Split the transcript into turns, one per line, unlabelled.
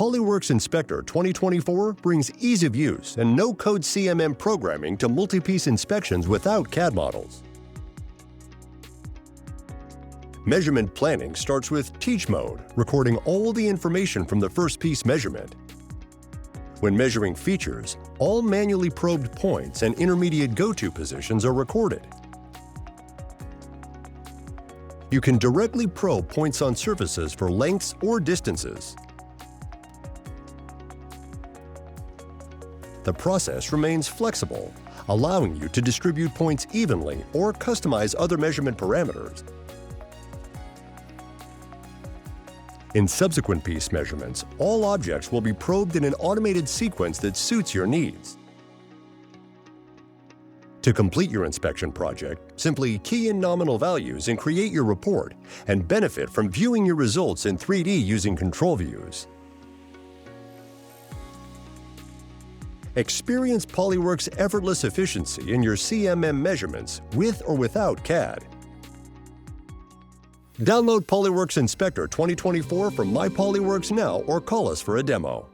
PolyWorks Inspector 2024 brings ease of use and no-code CMM programming to multi-piece inspections without CAD models. Measurement planning starts with Teach mode, recording all the information from the first piece measurement. When measuring features, all manually probed points and intermediate go-to positions are recorded. You can directly probe points on surfaces for lengths or distances. The process remains flexible, allowing you to distribute points evenly or customize other measurement parameters. In subsequent piece measurements, all objects will be probed in an automated sequence that suits your needs. To complete your inspection project, simply key in nominal values and create your report, and benefit from viewing your results in 3D using control views. Experience PolyWorks' effortless efficiency in your CMM measurements with or without CAD. Download PolyWorks Inspector 2024 from My PolyWorks now or call us for a demo.